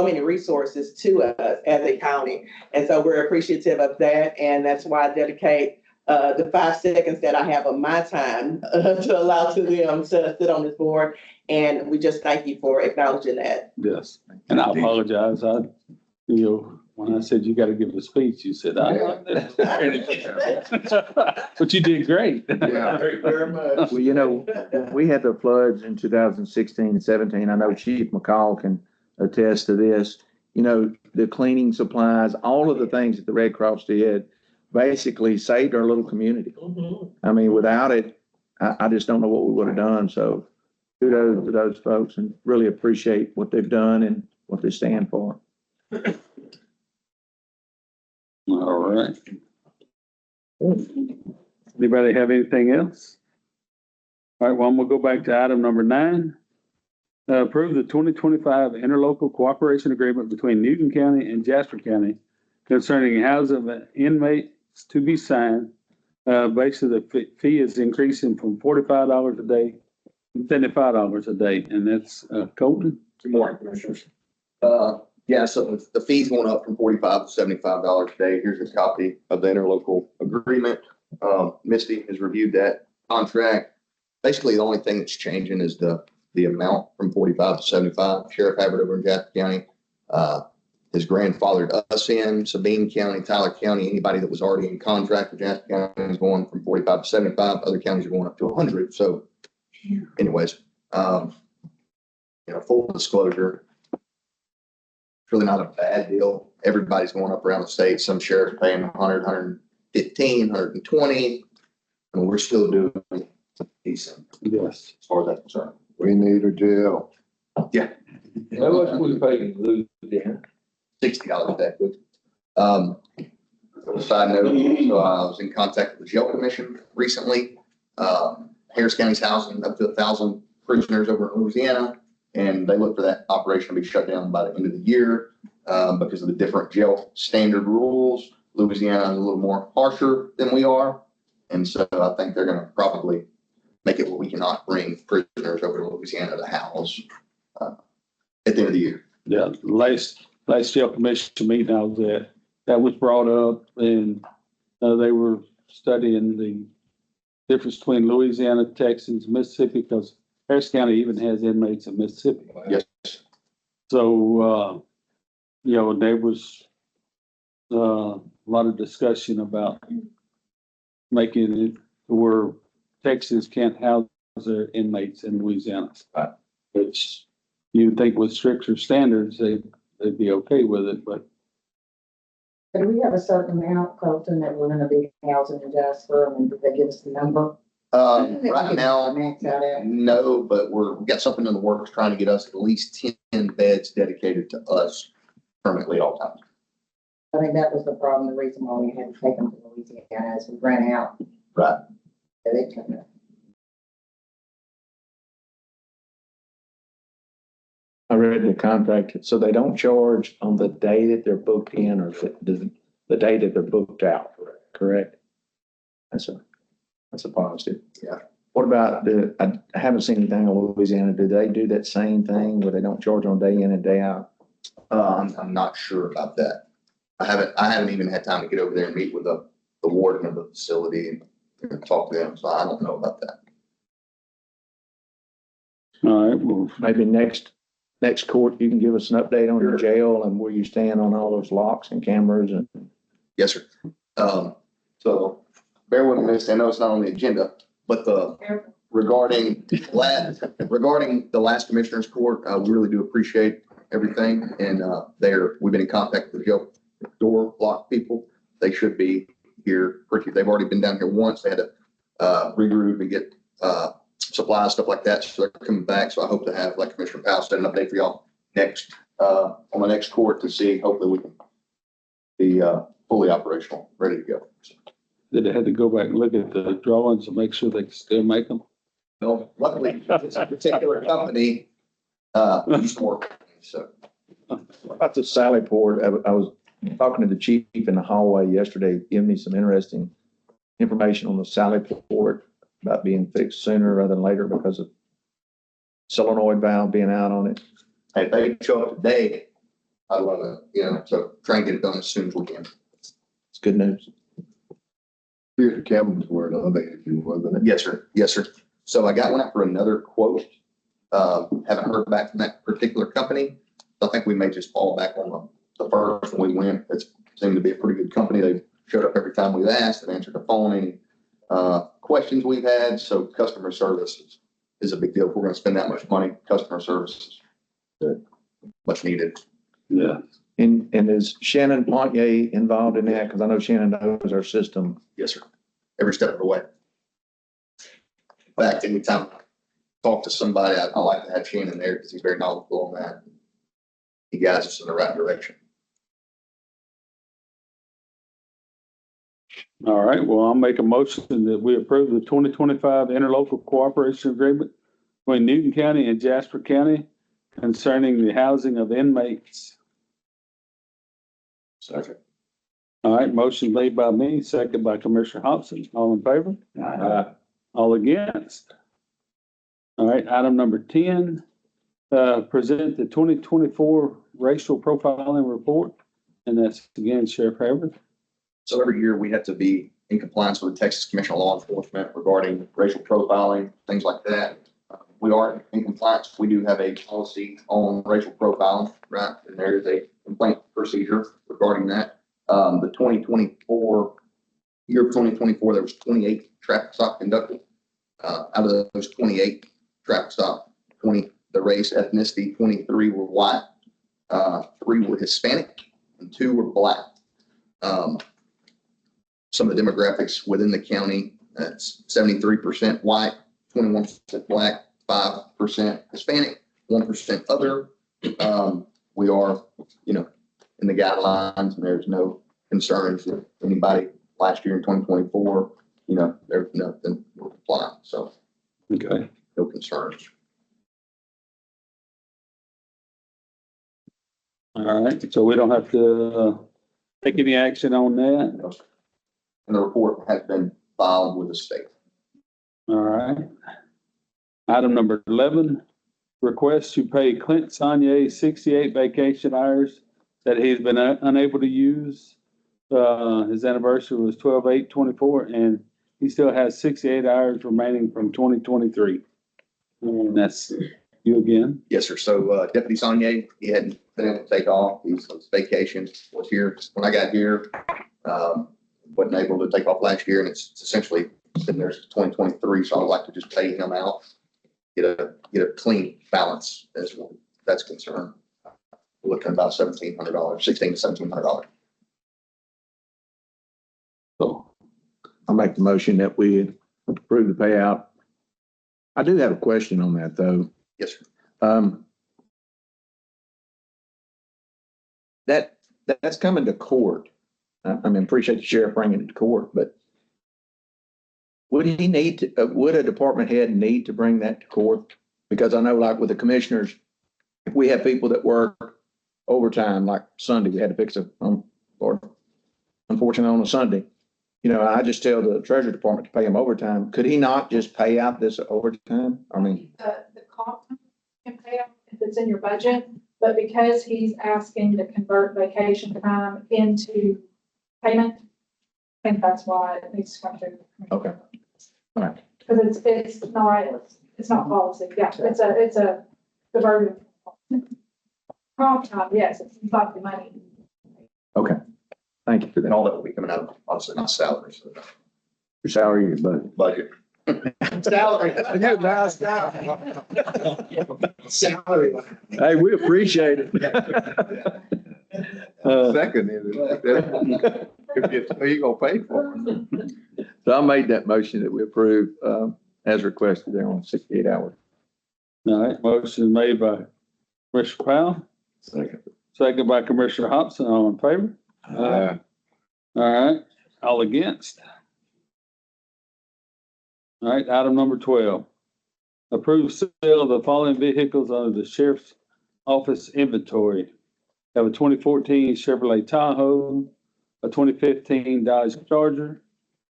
many resources to us as a county. And so we're appreciative of that. And that's why I dedicate the 5 seconds that I have of my time to allow to them to sit on this board. And we just thank you for acknowledging that. Yes. And I apologize. When I said you got to give a speech, you said, but you did great. Yeah. Thank you very much. Well, when we had the floods in 2016 and 17, I know Chief McCall can attest to this. The cleaning supplies, all of the things that the Red Cross did basically saved our little community. Mhm. I mean, without it, I just don't know what we would have done. So kudos to those folks and really appreciate what they've done and what they stand for. All right. Anybody have anything else? All right, well, we'll go back to item number 9. Approve the 2025 interlocal cooperation agreement between Newton County and Jasper County concerning housing of inmates to be signed. Basically, the fee is increasing from $45 a day to $75 a day, and that's Colton. Good morning, Commissioners. Yeah, so the fee's going up from $45 to $75 a day. Here's a copy of the interlocal agreement. Misty has reviewed that contract. Basically, the only thing that's changing is the amount from 45 to 75. Sheriff Abbott over in Jasper County has grandfathered us in. Sabine County, Tyler County, anybody that was already in contract with Jasper County is going from 45 to 75. Other counties are going up to 100. So anyways, full disclosure, really not a bad deal. Everybody's going up around the state. Some sheriffs paying 100, 115, 120. And we're still doing decent Yes. as far as that's concerned. We need a jail. How much we paying Louisiana? $60 a day. Side note, so I was in contact with the jail commission recently. Harris County's housing up to 1,000 prisoners over in Louisiana. And they look for that operation to be shut down by the end of the year, because of the different jail standard rules. Louisiana is a little more harsher than we are. And so I think they're gonna probably make it where we cannot bring prisoners over to Louisiana to house, at the end of the year. Yeah, last jail commission meeting I was at, that was brought up, and they were studying the difference between Louisiana, Texas, Mississippi, because Harris County even has inmates in Mississippi. Yes. So, there was a lot of discussion about making it where Texas can't house their inmates in Louisiana. Which you'd think with stricter standards, they'd be okay with it, but Do we have a certain amount, Colton, that we're gonna be housing in Jasper, and did they give us the number? Right now, Max out at? no, but we've got something in the works trying to get us at least 10 beds dedicated to us permanently at all times. I think that was the problem, the reason why we had to take them to Louisiana, is we ran out. Right. Yeah, they took it. I read the contract, so they don't charge on the day that they're booked in or the day that they're booked out, correct? That's a positive. Yeah. What about I haven't seen anything in Louisiana. Do they do that same thing where they don't charge on day in and day out? I'm not sure about that. I haven't even had time to get over there and meet with the warden of the facility and talk to them, so I don't know about that. all right, well, Maybe next court, you can give us an update on your jail and where you stand on all those locks and cameras and. Yes, sir. So bear with me, I know it's not on the agenda, but regarding the last commissioner's court, we really do appreciate everything. And we've been in contact with the jail door lock people. They should be here they've already been down here once. They had to regroup and get supplies, stuff like that. So they're coming back. So I hope to have, like Commissioner Powell said, an update for y'all next on the next court to see. Hopefully we can be fully operational, ready to go. did they have to go back and look at the drawings and make sure they can still make them? No, luckily, this particular company used to work. So About the Sally Port, I was talking to the chief in the hallway yesterday, giving me some interesting information on the Sally Port about being fixed sooner rather than later because of solenoid valve being out on it. hey, if they show up today, I love it. So try and get it done as soon as we can. It's good news. Here's the cabins were the other issue, wasn't it? Yes, sir. Yes, sir. So I got one out for another quote. Haven't heard back from that particular company. I think we may just fall back on the first when we went. It seemed to be a pretty good company. They showed up every time we've asked and answered the phone, any questions we've had. So customer service is a big deal. If we're going to spend that much money, customer service is much needed. Yeah. And is Shannon Pontier involved in that? Because I know Shannon knows our system. Yes, sir. Every step of the way. In fact, anytime I talk to somebody, I like to have Shannon there because he's very knowledgeable on that. He guides us in the right direction. All right, well, I'll make a motion that we approve the 2025 interlocal cooperation agreement between Newton County and Jasper County concerning the housing of inmates. Second. All right, motion made by me, second by Commissioner Hobson. All in favor? All against? All right, item number 10, present the 2024 racial profiling report. And that's again, Sheriff Haverford. So every year we have to be in compliance with the Texas Commission on Law Enforcement regarding racial profiling, things like that. We are in compliance. We do have a policy on racial profiling, right? And there is a complaint procedure regarding that. The 2024, year of 2024, there was 28 traffic stops conducted. Out of those 28 traffic stops, 20, the race, ethnicity, 23 were white. 3 were Hispanic, and 2 were Black. Some of the demographics within the county, that's 73% white, 21% Black, 5% Hispanic, 1% other. We are, in the guidelines, and there's no concerns that anybody last year in 2024, there's nothing we're applying, so Okay. no concerns. All right, so we don't have to take any action on that. And the report has been filed with the state. All right. Item number 11, request to pay Clint Saunier 68 vacation hours that he's been unable to use. His anniversary was 12/8/24, and he still has 68 hours remaining from 2023. And that's you again. Yes, sir. So Deputy Saunier, he hadn't been able to take off. He's on vacation, was here when I got here. Wasn't able to take off last year, and it's essentially been there since 2023. So I'd like to just pay him out, get a clean balance as well. That's concerned. We're looking at about $1,700, $1,600 to $1,700. So I'll make the motion that we approve the payout. I do have a question on that, though. Yes, sir. That's coming to court. I mean, appreciate the sheriff bringing it to court, but would he need to, would a department head need to bring that to court? Because I know, like with the commissioners, if we have people that work overtime, like Sunday, we had to fix or unfortunately on a Sunday, I just tell the treasury department to pay him overtime. Could he not just pay out this overtime? I mean, The comp can pay out if it's in your budget, but because he's asking to convert vacation time into payment, I think that's why it needs to come through. okay. All right. Because it's not policy. Yeah, it's a diverted. Comp time, yes, it's about the money. Okay. Thank you for And that. all that will be coming out of, obviously, not salary, so Your salary, your budget. budget. Salary. Salary. Hey, we appreciate it. Second, who you gonna pay for? So I made that motion that we approve, as requested there on 68 hours. all right, motion is made by Commissioner Powell, second by Commissioner Hobson. All in favor? All right, all against? All right, item number 12. Approve sale of the following vehicles under the sheriff's office inventory. Have a 2014 Chevrolet Tahoe, a 2015 Dodge Charger,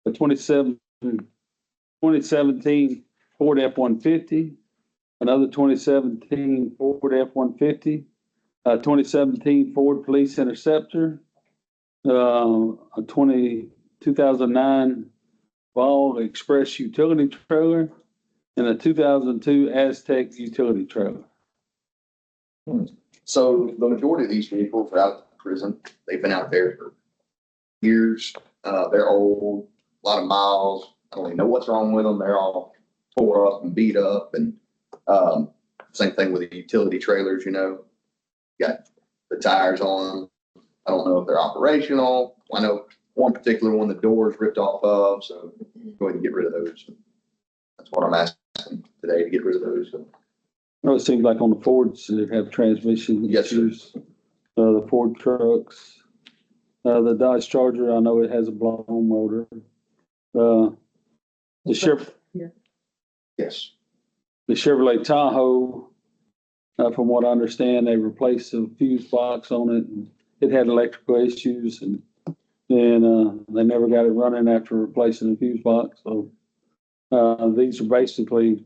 a 2017 Ford F-150, another 2017 Ford F-150, a 2017 Ford Police Interceptor, a 2009 Ball Express utility trailer, and a 2002 Aztec utility trailer. So the majority of these vehicles are out of prison. They've been out there for years. They're old, a lot of miles. I don't even know what's wrong with them. They're all tore up and beat up. And same thing with the utility trailers, got the tires on them. I don't know if they're operational. I know one particular one, the door's ripped off of, so go ahead and get rid of those. That's what I'm asking today, to get rid of those. Well, it seems like on the Fords that have transmission Yes, sir. issues, the Ford trucks, the Dodge Charger, I know it has a blown motor. The Yes. Chevrolet Tahoe, from what I understand, they replaced the fuse box on it, and it had electrical issues, and they never got it running after replacing the fuse box. So these are basically,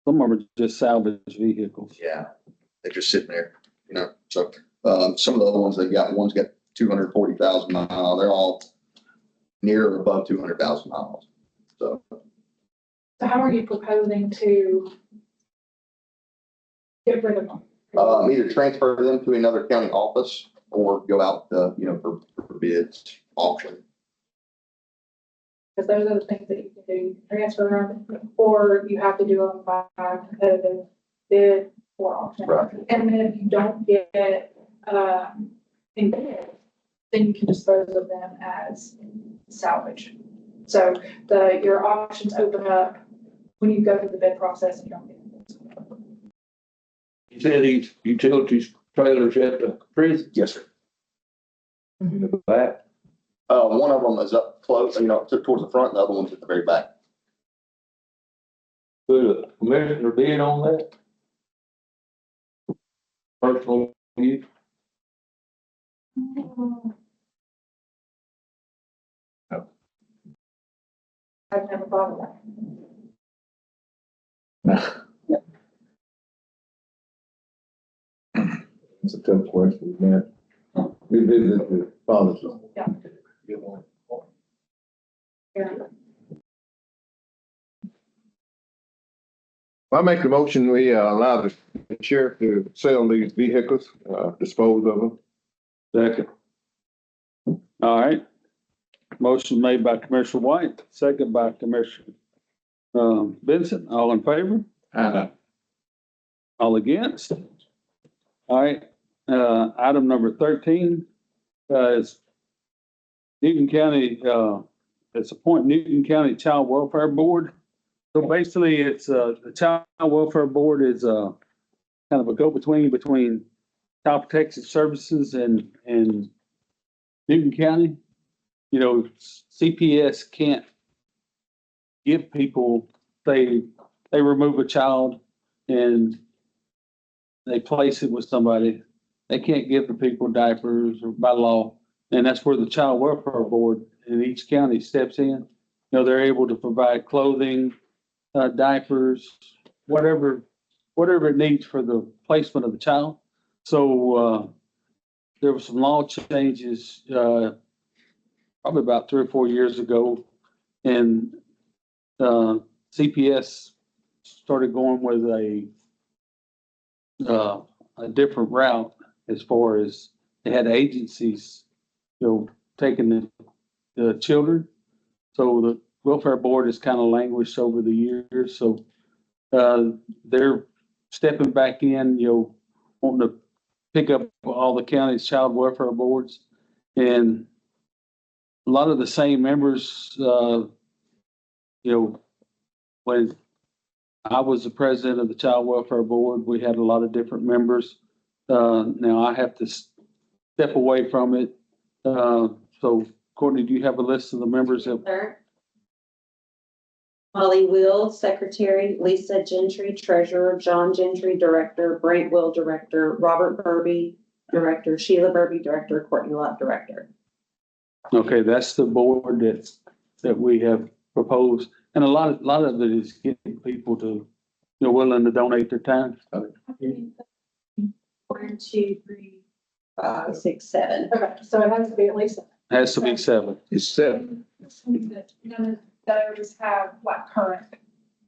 some of them are just salvage vehicles. Yeah, they're just sitting there, So some of the other ones they got, one's got 240,000 miles. They're all near or above 200,000 miles. So So how are you proposing to get rid of them? either transfer them to another county office or go out, for bids, auction. Because those are the things that you can do, transfer them, or you have to do them by competitive bid. for auction. Right. And then if you don't get, in bid, then you can dispose of them as salvage. So your auctions open up when you go through the bid process and you don't get it. You said these utilities trailers at the prison, Yes, sir. in the back. One of them is up close, towards the front, the other one's at the very back. Put a commissioner bid on that? Personal use? I've never thought of that. It's a tough question, man. We visit the policy. Yeah. I make the motion, we allow the sheriff to sell these vehicles, dispose of them. Second. All right. Motion made by Commissioner White, second by Commissioner Benson. All in favor? All against? All right, item number 13, is Newton County, it's appoint Newton County Child Welfare Board. So basically, it's, the Child Welfare Board is, kind of a go-between between Child Protection Services and Newton County. You know, CPS can't give people, they remove a child and they place it with somebody. They can't give the people diapers or by law. And that's where the Child Welfare Board in each county steps in. You know, they're able to provide clothing, diapers, whatever it needs for the placement of the child. So, there was some law changes, probably about 3 or 4 years ago. And, CPS started going with a different route as far as they had agencies, you know, taking the children. So the welfare board has kind of languished over the years. So, they're stepping back in, you know, wanting to pick up all the county's child welfare boards. And a lot of the same members, you know, when I was the president of the Child Welfare Board, we had a lot of different members. Now I have to step away from it. So Courtney, do you have a list of the members that? Sir. Molly Will, Secretary, Lisa Gentry, Treasurer, John Gentry, Director, Brent Will, Director, Robert Burby, Director, Sheila Burby, Director, Courtney Love, Director. Okay, that's the board that we have proposed. And a lot of it is getting people to, you know, willing to donate their time. 1, 2, 3, 5, 6, 7. Okay, so it has to be at least. Has to be 7. It's 7. None of those have like current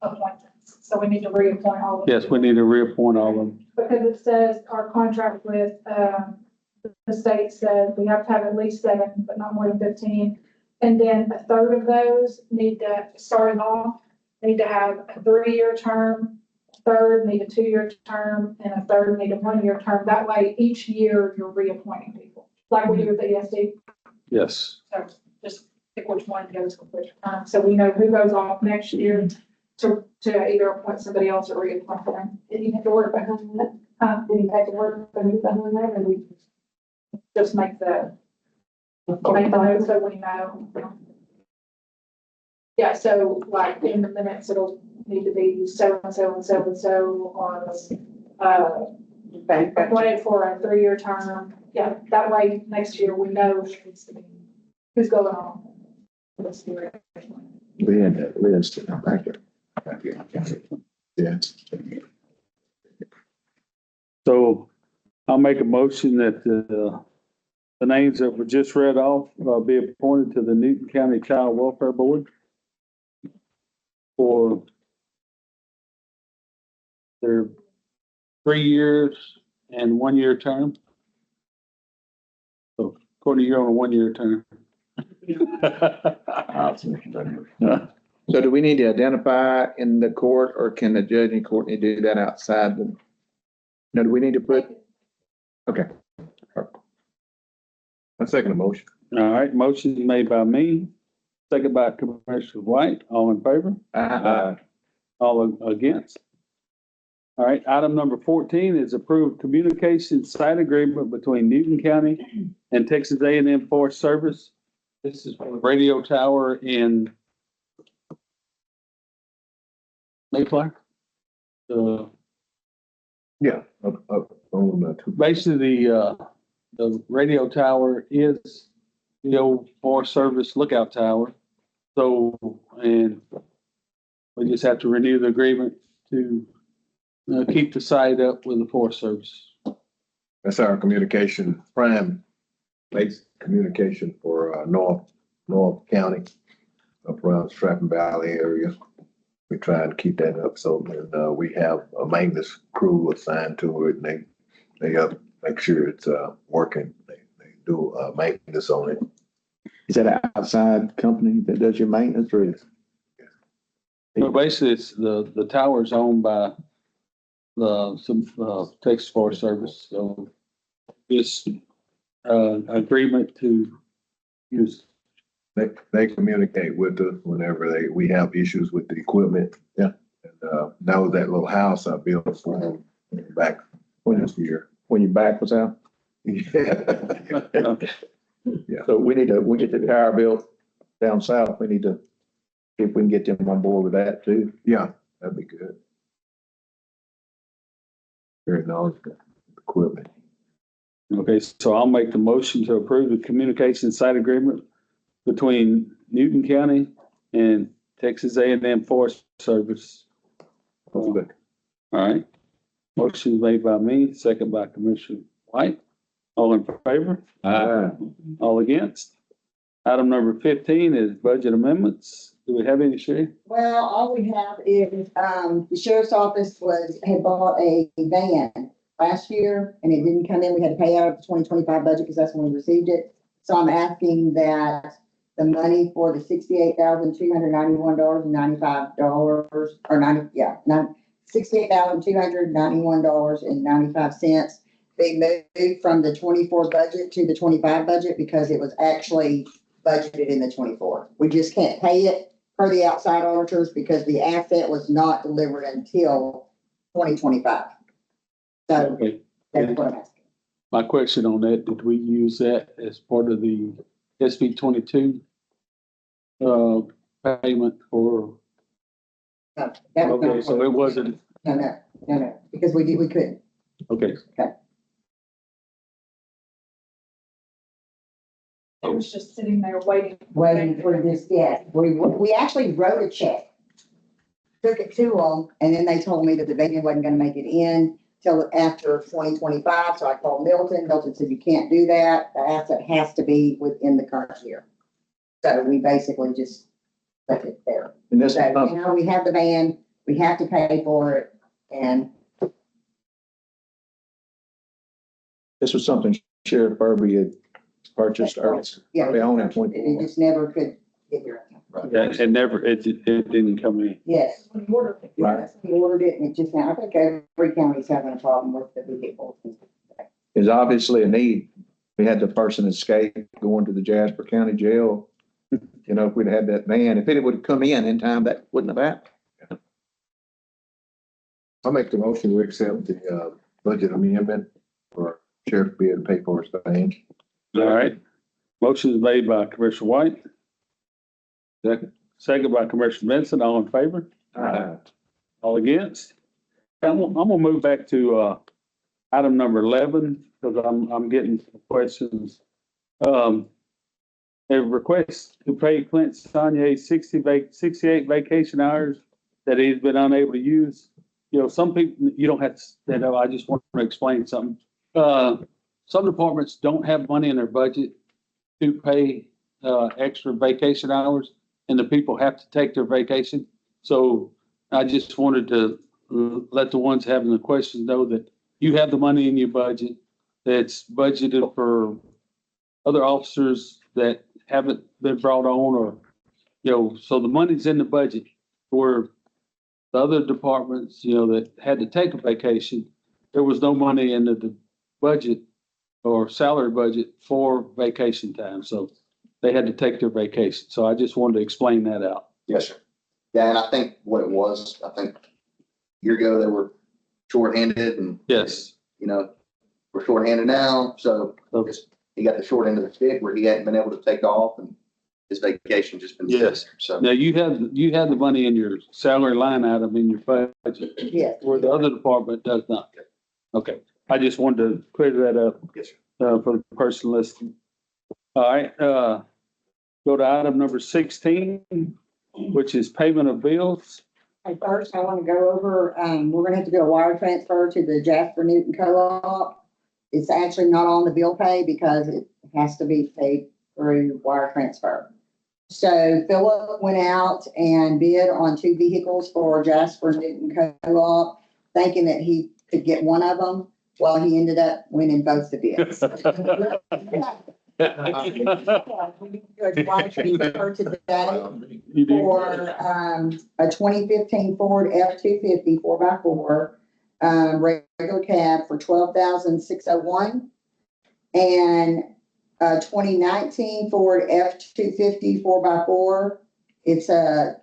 appointments, so we need to reappoint all of them. Yes, we need to reappoint all of them. Because it says our contract with, the state says we have to have at least 7, but not more than 15. And then a third of those need to, starting off, need to have a 3-year term, a third need a 2-year term, and a third need a 1-year term. That way, each year you're reappointing people, like we do with the ESD. Yes. So just pick which one goes with which term. So we know who goes off next year to either appoint somebody else or reappoint them. Did you have to work behind that? Did you have to work behind that, or we just make the note so we know? Yeah, so like in the minutes, it'll need to be so and so and so and so on, appointed for a 3-year term. Yeah, that way next year we know who's going on. We had that list. Back there. Yeah. So I'll make a motion that the names that were just read off be appointed to the Newton County Child Welfare Board for their 3 years and 1-year term. So Courtney, you're on a 1-year term. So do we need to identify in the court, or can the judge and Courtney do that outside the Now, do we need to put, okay, I second the motion. All right, motion is made by me, second by Commissioner White. All in favor? All against? All right, item number 14 is approved communication site agreement between Newton County and Texas A&M Forest Service. This is for the radio tower in Mayflower. Yeah, up on two. Basically, the radio tower is the old Forest Service lookout tower. So, and we just have to renew the agreement to keep the site up with the Forest Service. That's our communication, prime base communication for North County, up around Stratton Valley area. We try and keep that up, so we have a maintenance crew assigned to it, and they make sure it's working. They do maintenance on it. is that an outside company that does your maintenance or is? So basically, it's the tower's owned by some Texas Forest Service. So this agreement to use. They communicate with us whenever we have issues with the equipment. Yeah. And that was that little house I built for them back this year. When your back was out? Yeah. Yeah. So we get the tower built down south. We need to, see if we can get them on board with that too. Yeah, that'd be good. Very knowledgeable equipment. Okay, so I'll make the motion to approve the communication site agreement between Newton County and Texas A&M Forest Service. All right. Motion made by me, second by Commissioner White. All in favor? All against? Item number 15 is budget amendments. Do we have any, Sherry? Well, all we have is, the sheriff's office had bought a van last year and it didn't come in. We had to pay out of the 2025 budget because that's when we received it. So I'm asking that the money for the $68,291.95 $68,291.95 be moved from the 24 budget to the 25 budget because it was actually budgeted in the 24. We just can't pay it per the outside auditors because the asset was not delivered until 2025. So Okay. that's what I'm asking. My question on that, did we use that as part of the SB 22 payment for? No, that was Okay, not- so it wasn't, No, because we couldn't. okay. It was just sitting there waiting. Waiting for this, yes. We actually wrote a check. Took it to them, and then they told me that the van wasn't gonna make it in till after 2025, so I called Milton. Milton said, you can't do that. The asset has to be within the current year. So we basically just left it there. And this, So now we have the van, we have to pay for it, and this was something Sheriff Burby had purchased early on in it 24. just never could get here. Yeah, it never, it didn't come in. Yes. When you ordered it. Yes, we ordered it, and it just now, I think every county's having a problem with the vehicles. Is obviously a need. We had the person escape going to the Jasper County Jail. You know, if we'd had that van, if it would have come in time, that wouldn't have happened. I'll make the motion to accept the budget amendment for sheriff to be able to pay for his van. All right. Motion is made by Commissioner White. Second by Commissioner Benson. All in favor? All against? I'm gonna move back to item number 11 because I'm getting some questions. A request to pay Clint Sonnier 68 vacation hours that he's been unable to use. You know, some people, you don't have to stand up. I just want to explain something. Some departments don't have money in their budget to pay extra vacation hours, and the people have to take their vacation. So I just wanted to let the ones having the questions know that you have the money in your budget that's budgeted for other officers that haven't been brought on, or, you know, so the money's in the budget for the other departments, you know, that had to take a vacation. there was no money in the budget or salary budget for vacation time, so they had to take their vacation. So I just wanted to explain that out. Yes, sir. Yeah, and I think what it was, I think a year ago, they were shorthanded and. Yes. You know, we're shorthanded now, so he got the short end of the stick where he hadn't been able to take off and his vacation just been. Yes. So. Now, you have the money in your salary line item in your budget, Yes. where the other department does not. Okay, I just wanted to clear that up. Yes, sir. For the person listening. All right, go to item number 16, which is payment of bills. Okay, first, I want to go over, we're gonna have to do a wire transfer to the Jasper Newton Co-op. It's actually not on the bill pay because it has to be paid through wire transfer. So Philip went out and bid on 2 vehicles for Jasper Newton Co-op, thinking that he could get one of them. Well, he ended up winning both the bids. We need to do a wire transfer today for, a 2015 Ford F-250 4x4, regular cab for $12,601. And a 2019 Ford F-250 4x4, it's a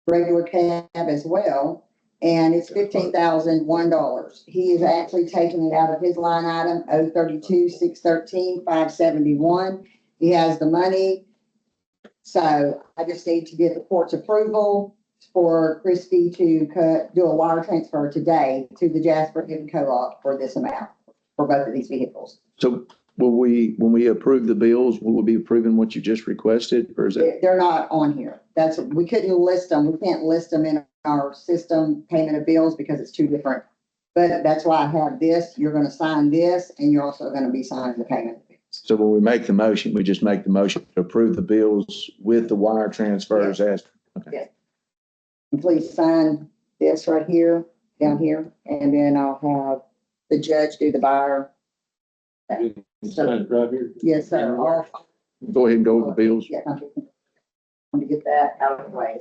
regular cab as well, and it's $15,001. He is actually taking it out of his line item, 032-613-571. He has the money. So I just need to get the court's approval for Christie to do a wire transfer today to the Jasper Newton Co-op for this amount for both of these vehicles. So when we approve the bills, will we be approving what you just requested, or is it? They're not on here. We couldn't list them. We can't list them in our system payment of bills because it's two different. But that's why I have this. You're gonna sign this and you're also gonna be signing the payment. So when we make the motion, we just make the motion to approve the bills with the wire transfers as. Okay. And please sign this right here, down here, and then I'll have the judge do the buyer. Sign it right here. Yes, sir. Go ahead and go with the bills. Yeah, I'm going to get that out of the way.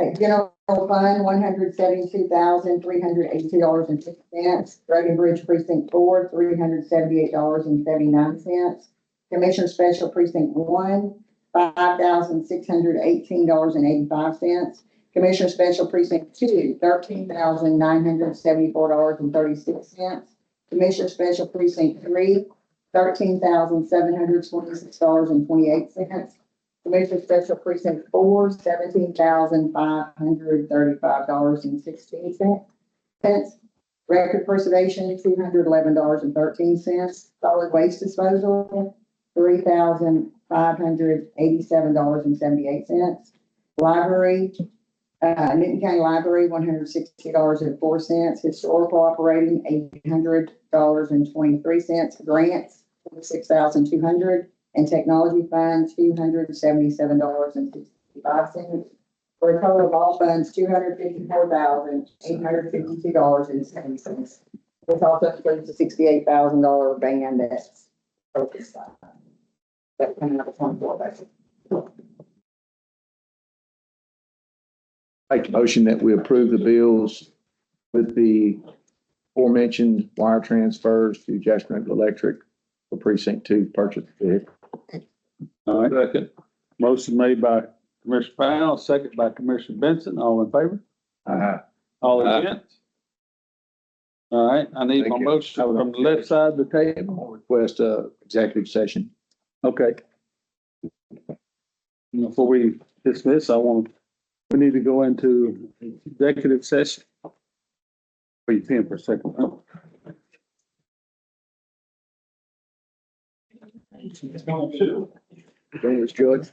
Okay, general fund, $172,382.50. Dragon Bridge Precinct 4, $378.79. Commissioner Special Precinct 1, $5,618.85. Commissioner Special Precinct 2, $13,974.36. Commissioner Special Precinct 3, $13,726.28. Commissioner Special Precinct 4, $17,535.16. Record Preservation, $211.13. Solid Waste Disposal, $3,587.78. Library, Newton County Library, $160.04. Historical Operating, $800.23. Grants, $6,200. And Technology Fund, $277.65. For a total of all funds, $254,852.70. This also includes the $68,000 band that's focused on. That's coming out of 24 budget. Make a motion that we approve the bills with the aforementioned wire transfers to Jasper Electric for precinct 2 purchase vehicle. All right. Second. Motion made by Commissioner Powell, second by Commissioner Benson. All in favor? All against? All right, I need my motion from the left side of the table. Request executive session. Okay. Before we dismiss, we need to go into executive session. Put your pen for a second. Judge.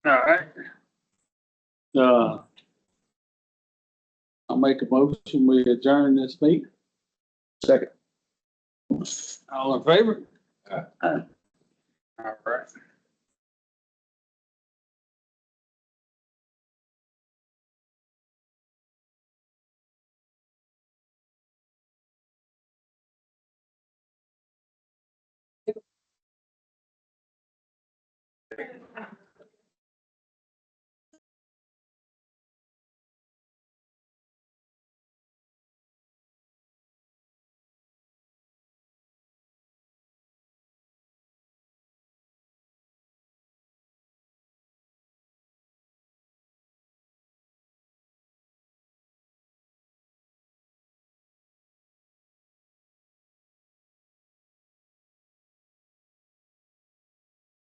All right. I'll make a motion, we adjourn this meeting. Second. All in favor? Aye. All right.